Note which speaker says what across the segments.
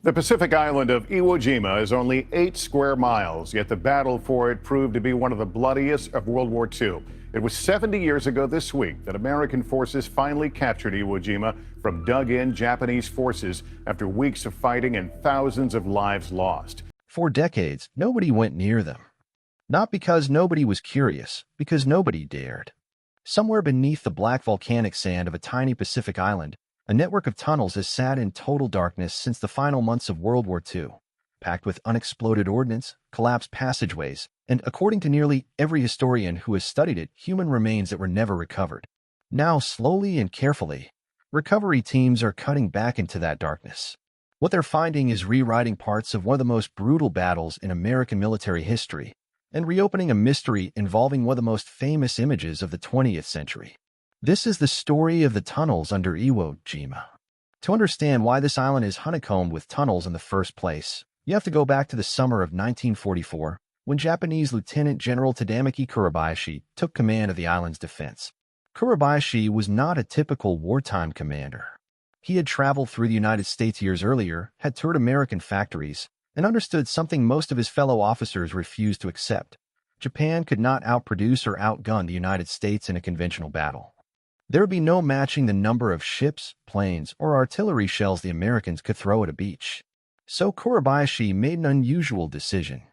Speaker 1: The Pacific island of Iwo Jima is only 8 square miles, yet the battle for it proved to be one of the bloodiest of World War II. It was 70 years ago this week that American forces finally captured Iwo Jima from dug-in Japanese forces after weeks of fighting and thousands of lives lost.
Speaker 2: For decades, nobody went near them. Not because nobody was curious, because nobody dared. Somewhere beneath the black volcanic sand of a tiny Pacific island, a network of tunnels has sat in total darkness since the final months of World War II, packed with unexploded ordnance, collapsed passageways, and, according to nearly every historian who has studied it, human remains that were never recovered. Now, slowly and carefully, recovery teams are cutting back into that darkness. What they're finding is rewriting parts of one of the most brutal battles in American military history, and reopening a mystery involving one of the most famous images of the 20th century. This is the story of the tunnels under Iwo Jima. To understand why this island is honeycombed with tunnels in the first place, you have to go back to the summer of 1944, when Japanese Lieutenant General Tadamaki Kurabayashi took command of the island's defense. Kurabayashi was not a typical wartime commander. He had traveled through the United States years earlier, had toured American factories, and understood something most of his fellow officers refused to accept. Japan could not outproduce or outgun the United States in a conventional battle. There would be no matching the number of ships, planes, or artillery shells the Americans could throw at a beach. So Kurabayashi made an unusual decision.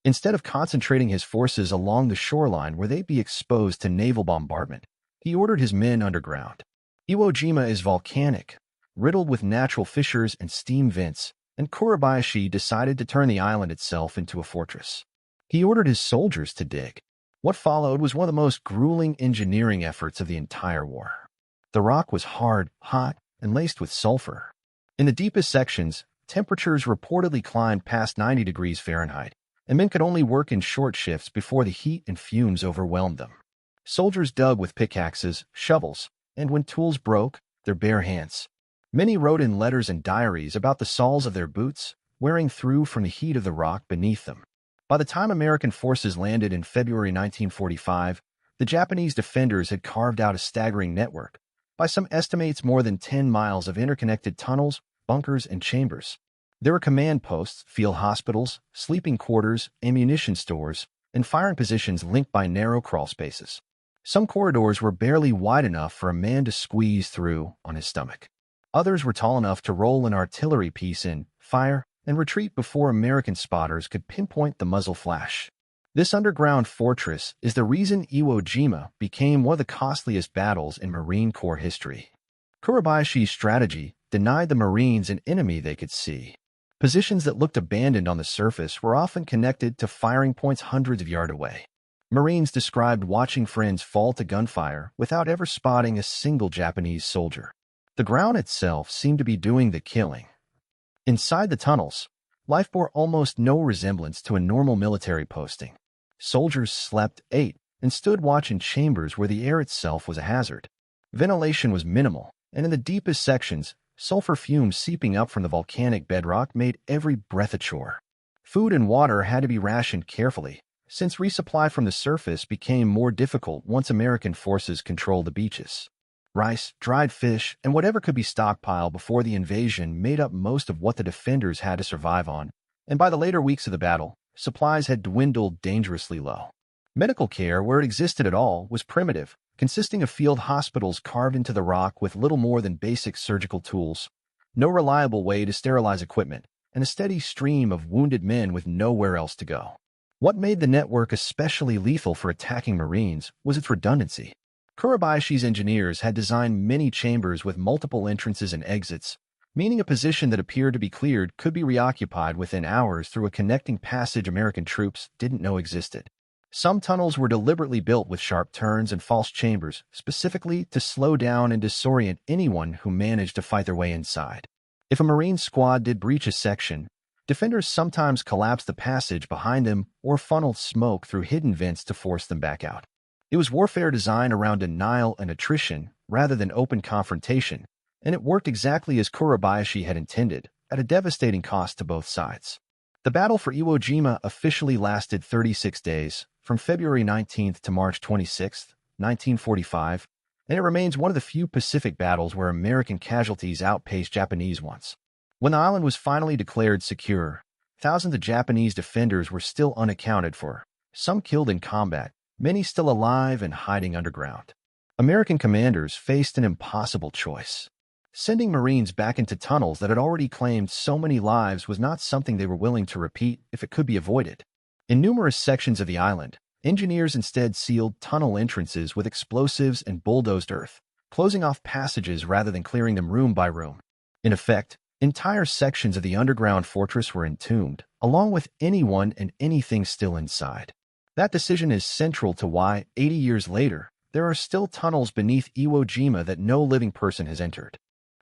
Speaker 2: Instead of concentrating his forces along the shoreline where they'd be exposed to naval bombardment, he ordered his men underground. Iwo Jima is volcanic, riddled with natural fissures and steam vents, and Kurabayashi decided to turn the island itself into a fortress. He ordered his soldiers to dig. What followed was one of the most grueling engineering efforts of the entire war. The rock was hard, hot, and laced with sulfur. In the deepest sections, temperatures reportedly climbed past 90 degrees Fahrenheit, and men could only work in short shifts before the heat and fumes overwhelmed them. Soldiers dug with pickaxes, shovels, and when tools broke, their bare hands. Many wrote in letters and diaries about the soles of their boots, wearing through from the heat of the rock beneath them. By the time American forces landed in February 1945, the Japanese defenders had carved out a staggering network, by some estimates more than 10 miles of interconnected tunnels, bunkers, and chambers. There were command posts, field hospitals, sleeping quarters, ammunition stores, and firing positions linked by narrow crawl spaces. Some corridors were barely wide enough for a man to squeeze through on his stomach. Others were tall enough to roll an artillery piece in, fire, and retreat before American spotters could pinpoint the muzzle flash. This underground fortress is the reason Iwo Jima became one of the costliest battles in Marine Corps history. Kurabayashi's strategy denied the Marines an enemy they could see. Positions that looked abandoned on the surface were often connected to firing points hundreds of yards away. Marines described watching friends fall to gunfire without ever spotting a single Japanese soldier. The ground itself seemed to be doing the killing. Inside the tunnels, life bore almost no resemblance to a normal military posting. Soldiers slept, ate, and stood watch in chambers where the air itself was a hazard. Ventilation was minimal, and in the deepest sections, sulfur fumes seeping up from the volcanic bedrock made every breath a chore. Food and water had to be rationed carefully, since resupply from the surface became more difficult once American forces controlled the beaches. Rice, dried fish, and whatever could be stockpiled before the invasion made up most of what the defenders had to survive on, and by the later weeks of the battle, supplies had dwindled dangerously low. Medical care, where it existed at all, was primitive, consisting of field hospitals carved into the rock with little more than basic surgical tools, no reliable way to sterilize equipment, and a steady stream of wounded men with nowhere else to go. What made the network especially lethal for attacking Marines was its redundancy. Kurabayashi's engineers had designed many chambers with multiple entrances and exits, meaning a position that appeared to be cleared could be reoccupied within hours through a connecting passage American troops didn't know existed. Some tunnels were deliberately built with sharp turns and false chambers, specifically to slow down and disorient anyone who managed to fight their way inside. If a Marine squad did breach a section, defenders sometimes collapsed the passage behind them or funneled smoke through hidden vents to force them back out. It was warfare designed around denial and attrition rather than open confrontation, and it worked exactly as Kurabayashi had intended, at a devastating cost to both sides. The battle for Iwo Jima officially lasted 36 days, from February 19th to March 26th, 1945, and it remains one of the few Pacific battles where American casualties outpaced Japanese ones. When the island was finally declared secure, thousands of Japanese defenders were still unaccounted for, some killed in combat, many still alive and hiding underground. American commanders faced an impossible choice. Sending Marines back into tunnels that had already claimed so many lives was not something they were willing to repeat if it could be avoided. In numerous sections of the island, engineers instead sealed tunnel entrances with explosives and bulldozed earth, closing off passages rather than clearing them room by room. In effect, entire sections of the underground fortress were entombed, along with anyone and anything still inside. That decision is central to why, 80 years later, there are still tunnels beneath Iwo Jima that no living person has entered.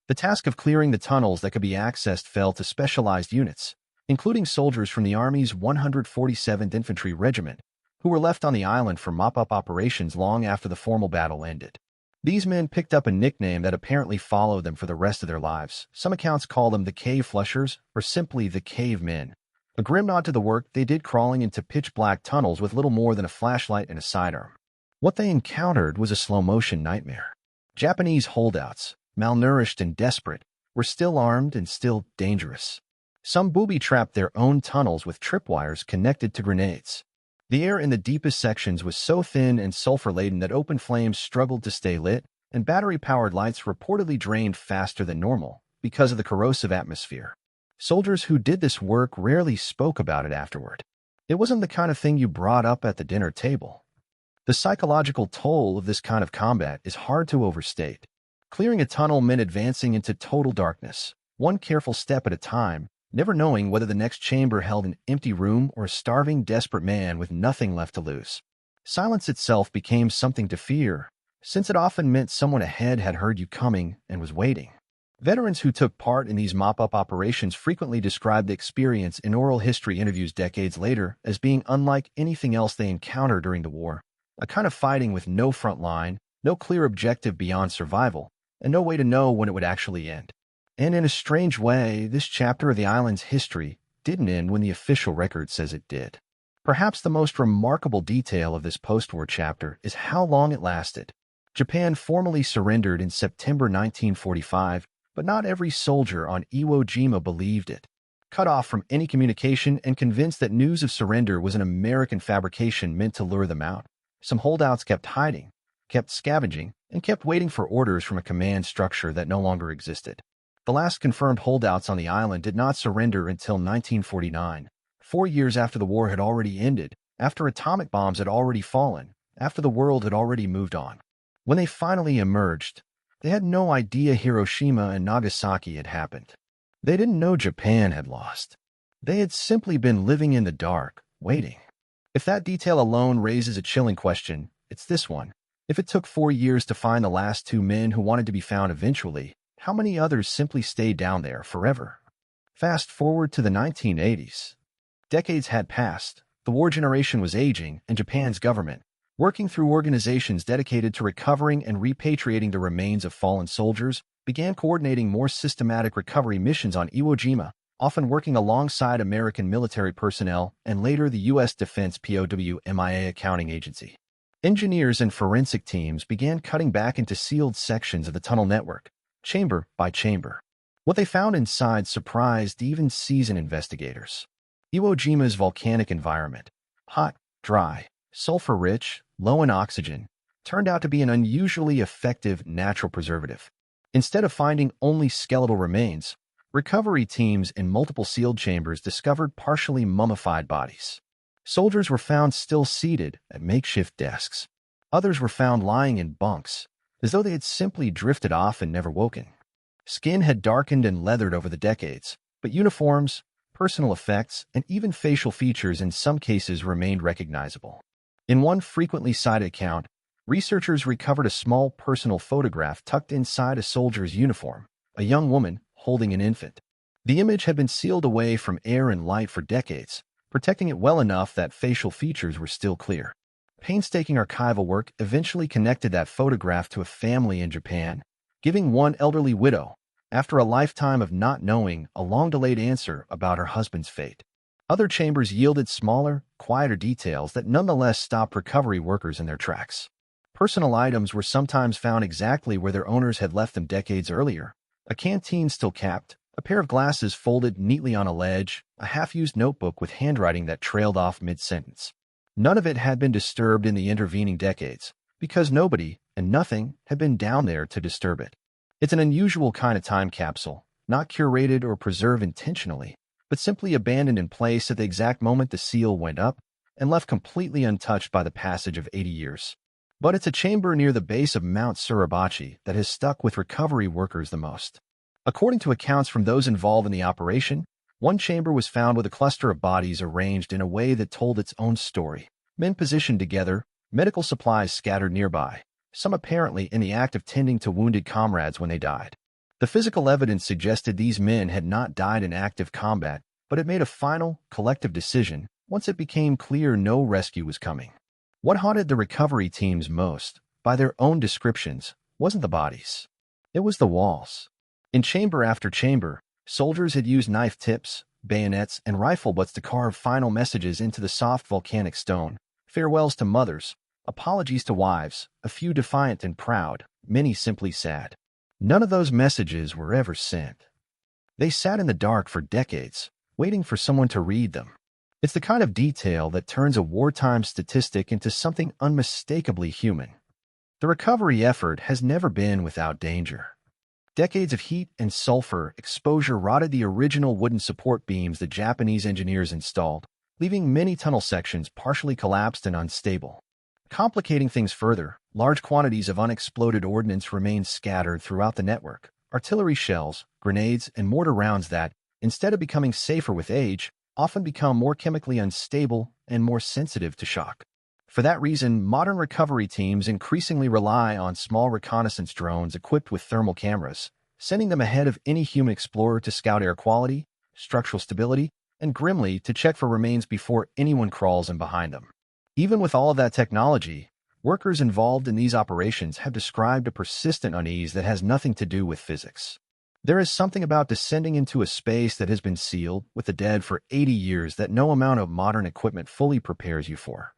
Speaker 2: The task of clearing the tunnels that could be accessed fell to specialized units, including soldiers from the Army's 147th Infantry Regiment, who were left on the island for mop-up operations long after the formal battle ended. These men picked up a nickname that apparently followed them for the rest of their lives. Some accounts call them the Cave Flushers, or simply the Cavemen. A grim nod to the work they did crawling into pitch-black tunnels with little more than a flashlight and a sidearm. What they encountered was a slow-motion nightmare. Japanese holdouts, malnourished and desperate, were still armed and still dangerous. Some booby-trapped their own tunnels with tripwires connected to grenades. The air in the deepest sections was so thin and sulfur-laden that open flames struggled to stay lit, and battery-powered lights reportedly drained faster than normal because of the corrosive atmosphere. Soldiers who did this work rarely spoke about it afterward. It wasn't the kind of thing you brought up at the dinner table. The psychological toll of this kind of combat is hard to overstate. Clearing a tunnel meant advancing into total darkness, one careful step at a time, never knowing whether the next chamber held an empty room or a starving, desperate man with nothing left to lose. Silence itself became something to fear, since it often meant someone ahead had heard you coming and was waiting. Veterans who took part in these mop-up operations frequently described the experience in oral history interviews decades later as being unlike anything else they encountered during the war, a kind of fighting with no front line, no clear objective beyond survival, and no way to know when it would actually end. And in a strange way, this chapter of the island's history didn't end when the official record says it did. Perhaps the most remarkable detail of this post-war chapter is how long it lasted. Japan formally surrendered in September 1945, but not every soldier on Iwo Jima believed it. Cut off from any communication and convinced that news of surrender was an American fabrication meant to lure them out, some holdouts kept hiding, kept scavenging, and kept waiting for orders from a command structure that no longer existed. The last confirmed holdouts on the island did not surrender until 1949, 4 years after the war had already ended, after atomic bombs had already fallen, after the world had already moved on. When they finally emerged, they had no idea Hiroshima and Nagasaki had happened. They didn't know Japan had lost. They had simply been living in the dark, waiting. If that detail alone raises a chilling question, it's this one. If it took 4 years to find the last 2 men who wanted to be found eventually, how many others simply stayed down there forever? Fast forward to the 1980s. Decades had passed, the war generation was aging, and Japan's government, working through organizations dedicated to recovering and repatriating the remains of fallen soldiers, began coordinating more systematic recovery missions on Iwo Jima, often working alongside American military personnel and later the U.S. Defense WWII accounting agency. Engineers and forensic teams began cutting back into sealed sections of the tunnel network, chamber by chamber. What they found inside surprised even seasoned investigators. Iwo Jima's volcanic environment, hot, dry, sulfur-rich, low in oxygen, turned out to be an unusually effective natural preservative. Instead of finding only skeletal remains, recovery teams in multiple sealed chambers discovered partially mummified bodies. Soldiers were found still seated at makeshift desks. Others were found lying in bunks, as though they had simply drifted off and never woken. Skin had darkened and leathered over the decades, but uniforms, personal effects, and even facial features in some cases remained recognizable. In one frequently cited account, researchers recovered a small personal photograph tucked inside a soldier's uniform, a young woman holding an infant. The image had been sealed away from air and light for decades, protecting it well enough that facial features were still clear. Painstaking archival work eventually connected that photograph to a family in Japan, giving one elderly widow, after a lifetime of not knowing, a long-delayed answer about her husband's fate. Other chambers yielded smaller, quieter details that nonetheless stopped recovery workers in their tracks. Personal items were sometimes found exactly where their owners had left them decades earlier. A canteen still capped, A pair of glasses folded neatly on a ledge, a half-used notebook with handwriting that trailed off mid-sentence. None of it had been disturbed in the intervening decades, because nobody and nothing had been down there to disturb it. It's an unusual kind of time capsule, not curated or preserved intentionally, but simply abandoned in place at the exact moment the seal went up and left completely untouched by the passage of 80 years. But it's a chamber near the base of Mount Suribachi that has stuck with recovery workers the most. According to accounts from those involved in the operation, one chamber was found with a cluster of bodies arranged in a way that told its own story. Men positioned together, medical supplies scattered nearby, some apparently in the act of tending to wounded comrades when they died. The physical evidence suggested these men had not died in active combat, but had made a final, collective decision once it became clear no rescue was coming. What haunted the recovery teams most, by their own descriptions, wasn't the bodies. It was the walls. In chamber after chamber, soldiers had used knife tips, bayonets, and rifle butts to carve final messages into the soft volcanic stone. Farewells to mothers, apologies to wives, a few defiant and proud, many simply sad. None of those messages were ever sent. They sat in the dark for decades, waiting for someone to read them. It's the kind of detail that turns a wartime statistic into something unmistakably human. The recovery effort has never been without danger. Decades of heat and sulfur exposure rotted the original wooden support beams the Japanese engineers installed, leaving many tunnel sections partially collapsed and unstable. Complicating things further, large quantities of unexploded ordnance remained scattered throughout the network, artillery shells, grenades, and mortar rounds that, instead of becoming safer with age, often become more chemically unstable and more sensitive to shock. For that reason, modern recovery teams increasingly rely on small reconnaissance drones equipped with thermal cameras, sending them ahead of any human explorer to scout air quality, structural stability, and grimly to check for remains before anyone crawls in behind them. Even with all of that technology, workers involved in these operations have described a persistent unease that has nothing to do with physics. There is something about descending into a space that has been sealed with the dead for 80 years that no amount of modern equipment fully prepares you for.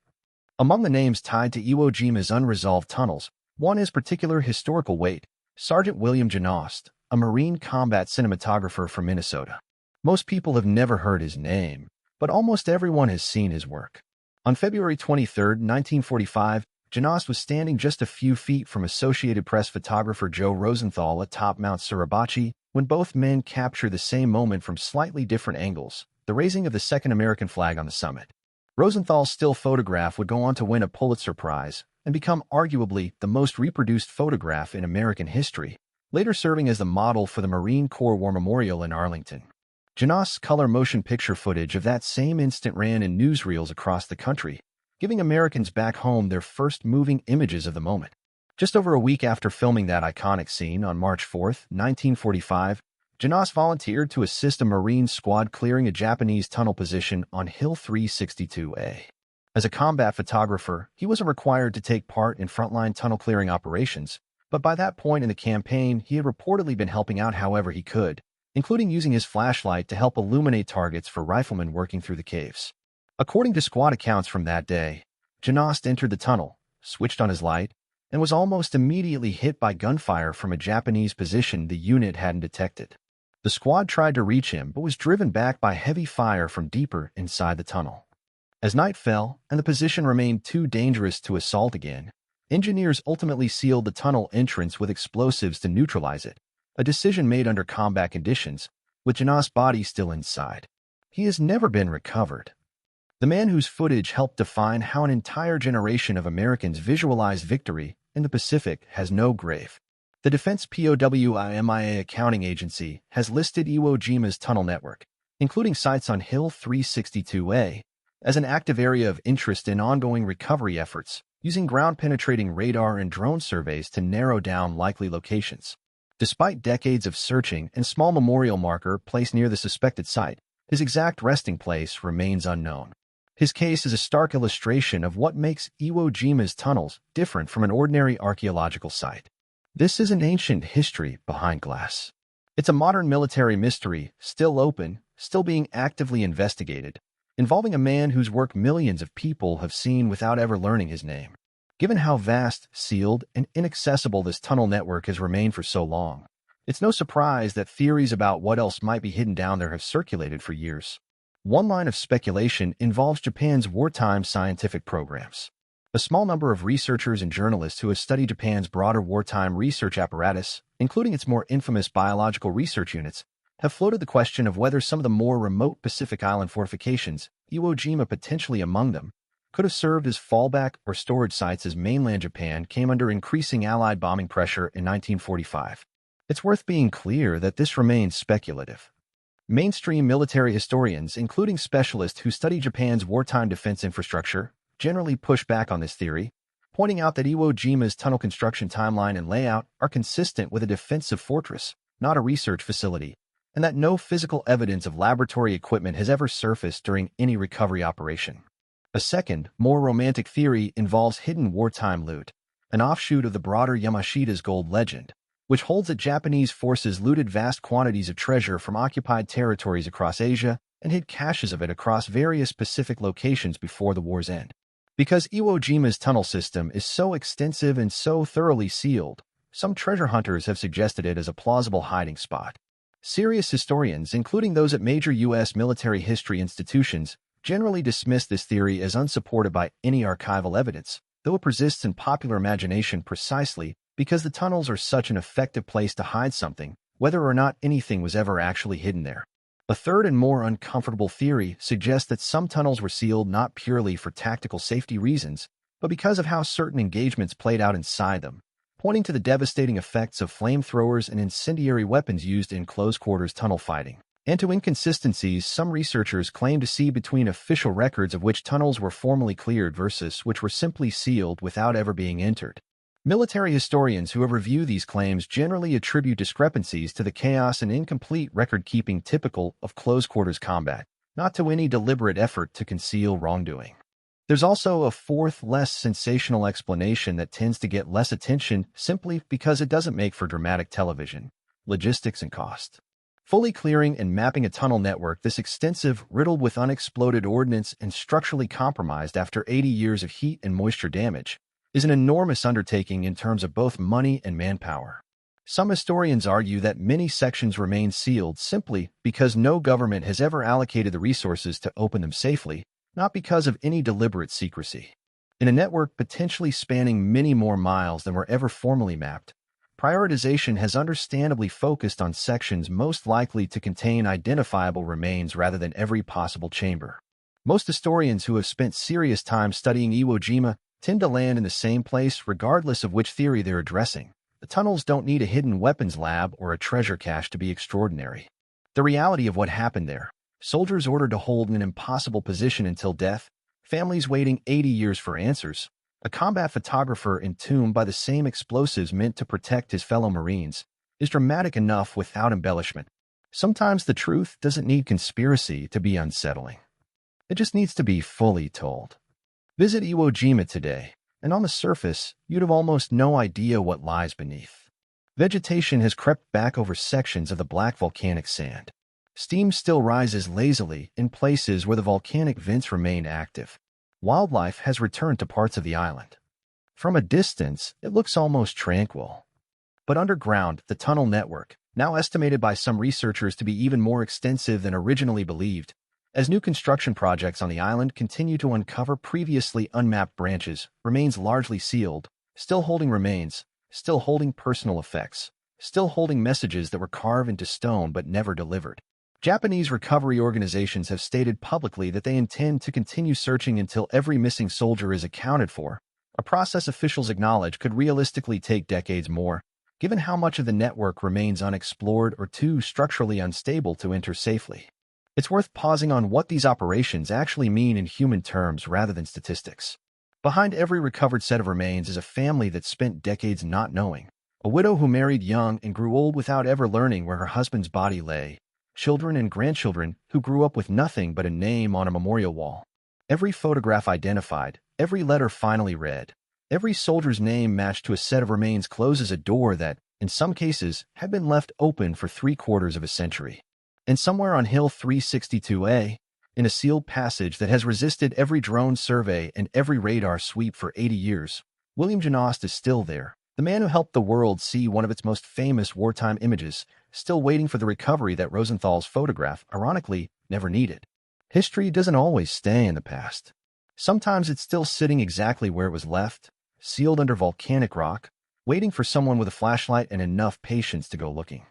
Speaker 2: Among the names tied to Iwo Jima's unresolved tunnels, one is particular historical weight: Sergeant William Janost, a Marine combat cinematographer from Minnesota. Most people have never heard his name, but almost everyone has seen his work. On February 23, 1945, Janost was standing just a few feet from Associated Press photographer Joe Rosenthal atop Mount Suribachi when both men captured the same moment from slightly different angles, the raising of the second American flag on the summit. Rosenthal's still photograph would go on to win a Pulitzer Prize and become arguably the most reproduced photograph in American history, later serving as the model for the Marine Corps War Memorial in Arlington. Janost's color motion picture footage of that same instant ran in newsreels across the country, giving Americans back home their first moving images of the moment. Just over a week after filming that iconic scene on March 4, 1945, Janost volunteered to assist a Marine squad clearing a Japanese tunnel position on Hill 362A. As a combat photographer, he wasn't required to take part in frontline tunnel clearing operations, but by that point in the campaign, he had reportedly been helping out however he could, including using his flashlight to help illuminate targets for riflemen working through the caves. According to squad accounts from that day, Janost entered the tunnel, switched on his light, and was almost immediately hit by gunfire from a Japanese position the unit hadn't detected. The squad tried to reach him but was driven back by heavy fire from deeper inside the tunnel. As night fell and the position remained too dangerous to assault again, engineers ultimately sealed the tunnel entrance with explosives to neutralize it, a decision made under combat conditions, with Janost's body still inside. He has never been recovered. The man whose footage helped define how an entire generation of Americans visualized victory in the Pacific has no grave. The Defense POWIMIA accounting agency has listed Iwo Jima's tunnel network, including sites on Hill 362A, as an active area of interest in ongoing recovery efforts, using ground-penetrating radar and drone surveys to narrow down likely locations. Despite decades of searching and small memorial marker placed near the suspected site, his exact resting place remains unknown. His case is a stark illustration of what makes Iwo Jima's tunnels different from an ordinary archaeological site. This is an ancient history behind glass. It's a modern military mystery, still open, still being actively investigated, involving a man whose work millions of people have seen without ever learning his name. Given how vast, sealed, and inaccessible this tunnel network has remained for so long, It's no surprise that theories about what else might be hidden down there have circulated for years. One line of speculation involves Japan's wartime scientific programs. A small number of researchers and journalists who have studied Japan's broader wartime research apparatus, including its more infamous biological research units, have floated the question of whether some of the more remote Pacific Island fortifications, Iwo Jima potentially among them, could have served as fallback or storage sites as mainland Japan came under increasing Allied bombing pressure in 1945. It's worth being clear that this remains speculative. Mainstream military historians, including specialists who study Japan's wartime defense infrastructure, generally push back on this theory, pointing out that Iwo Jima's tunnel construction timeline and layout are consistent with a defensive fortress, not a research facility, and that no physical evidence of laboratory equipment has ever surfaced during any recovery operation. A second, more romantic theory involves hidden wartime loot, an offshoot of the broader Yamashita's gold legend, which holds that Japanese forces looted vast quantities of treasure from occupied territories across Asia and hid caches of it across various Pacific locations before the war's end. Because Iwo Jima's tunnel system is so extensive and so thoroughly sealed, some treasure hunters have suggested it as a plausible hiding spot. Serious historians, including those at major U.S. military history institutions, generally dismiss this theory as unsupported by any archival evidence, though it persists in popular imagination precisely because the tunnels are such an effective place to hide something, whether or not anything was ever actually hidden there. A third and more uncomfortable theory suggests that some tunnels were sealed not purely for tactical safety reasons, but because of how certain engagements played out inside them, pointing to the devastating effects of flamethrowers and incendiary weapons used in close-quarters tunnel fighting, and to inconsistencies some researchers claim to see between official records of which tunnels were formally cleared versus which were simply sealed without ever being entered. Military historians who have reviewed these claims generally attribute discrepancies to the chaos and incomplete record-keeping typical of close-quarters combat, not to any deliberate effort to conceal wrongdoing. There's also a fourth, less sensational explanation that tends to get less attention simply because it doesn't make for dramatic television: logistics and cost. Fully clearing and mapping a tunnel network this extensive, riddled with unexploded ordnance and structurally compromised after 80 years of heat and moisture damage, is an enormous undertaking in terms of both money and manpower. Some historians argue that many sections remain sealed simply because no government has ever allocated the resources to open them safely, not because of any deliberate secrecy. In a network potentially spanning many more miles than were ever formally mapped, prioritization has understandably focused on sections most likely to contain identifiable remains rather than every possible chamber. Most historians who have spent serious time studying Iwo Jima tend to land in the same place regardless of which theory they're addressing. The tunnels don't need a hidden weapons lab or a treasure cache to be extraordinary. The reality of what happened there: soldiers ordered to hold an impossible position until death, families waiting 80 years for answers, a combat photographer entombed by the same explosives meant to protect his fellow Marines, is dramatic enough without embellishment. Sometimes the truth doesn't need conspiracy to be unsettling. It just needs to be fully told. Visit Iwo Jima today, and on the surface, you'd have almost no idea what lies beneath. Vegetation has crept back over sections of the black volcanic sand. Steam still rises lazily in places where the volcanic vents remain active. Wildlife has returned to parts of the island. From a distance, it looks almost tranquil. But underground, the tunnel network, now estimated by some researchers to be even more extensive than originally believed, as new construction projects on the island continue to uncover previously unmapped branches, remains largely sealed, still holding remains, still holding personal effects, still holding messages that were carved into stone but never delivered. Japanese recovery organizations have stated publicly that they intend to continue searching until every missing soldier is accounted for, a process officials acknowledge could realistically take decades more, given how much of the network remains unexplored or too structurally unstable to enter safely. It's worth pausing on what these operations actually mean in human terms rather than statistics. Behind every recovered set of remains is a family that spent decades not knowing, a widow who married young and grew old without ever learning where her husband's body lay, children and grandchildren who grew up with nothing but a name on a memorial wall. Every photograph identified, every letter finally read, every soldier's name matched to a set of remains closes a door that, in some cases, had been left open for 3/4 of a century. And somewhere on Hill 362A, in a sealed passage that has resisted every drone survey and every radar sweep for 80 years, William Genost is still there, The man who helped the world see one of its most famous wartime images, still waiting for the recovery that Rosenthal's photograph, ironically, never needed. History doesn't always stay in the past. Sometimes it's still sitting exactly where it was left, sealed under volcanic rock, waiting for someone with a flashlight and enough patience to go looking.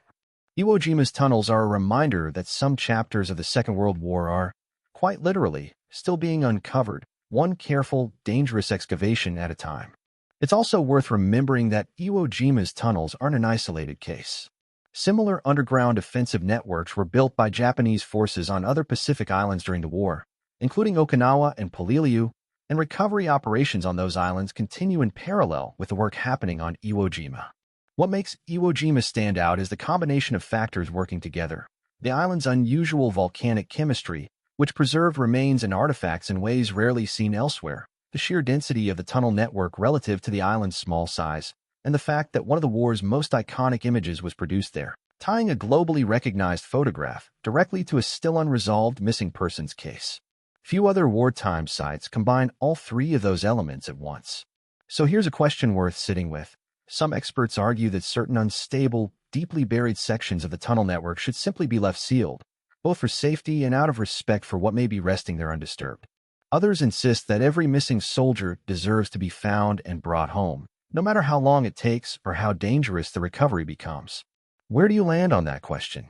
Speaker 2: Iwo Jima's tunnels are a reminder that some chapters of the Second World War are, quite literally, still being uncovered, one careful, dangerous excavation at a time. It's also worth remembering that Iwo Jima's tunnels aren't an isolated case. Similar underground defensive networks were built by Japanese forces on other Pacific islands during the war, including Okinawa and Peleliu, and recovery operations on those islands continue in parallel with the work happening on Iwo Jima. What makes Iwo Jima stand out is the combination of factors working together. The island's unusual volcanic chemistry, which preserved remains and artifacts in ways rarely seen elsewhere, the sheer density of the tunnel network relative to the island's small size, and the fact that one of the war's most iconic images was produced there, tying a globally recognized photograph directly to a still unresolved missing persons case. Few other wartime sites combine all three of those elements at once. So here's a question worth sitting with. Some experts argue that certain unstable, deeply buried sections of the tunnel network should simply be left sealed, both for safety and out of respect for what may be resting there undisturbed. Others insist that every missing soldier deserves to be found and brought home, no matter how long it takes or how dangerous the recovery becomes. Where do you land on that question?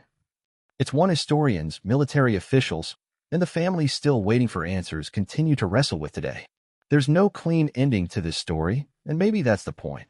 Speaker 2: It's one historians, military officials, and the families still waiting for answers continue to wrestle with today. There's no clean ending to this story, and maybe that's the point.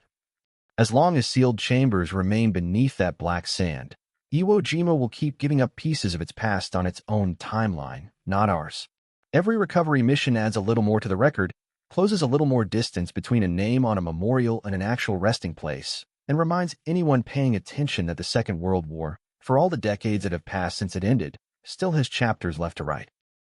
Speaker 2: As long as sealed chambers remain beneath that black sand, Iwo Jima will keep giving up pieces of its past on its own timeline, not ours. Every recovery mission adds a little more to the record, closes a little more distance between a name on a memorial and an actual resting place, and reminds anyone paying attention that the Second World War, for all the decades that have passed since it ended, still has chapters left to write.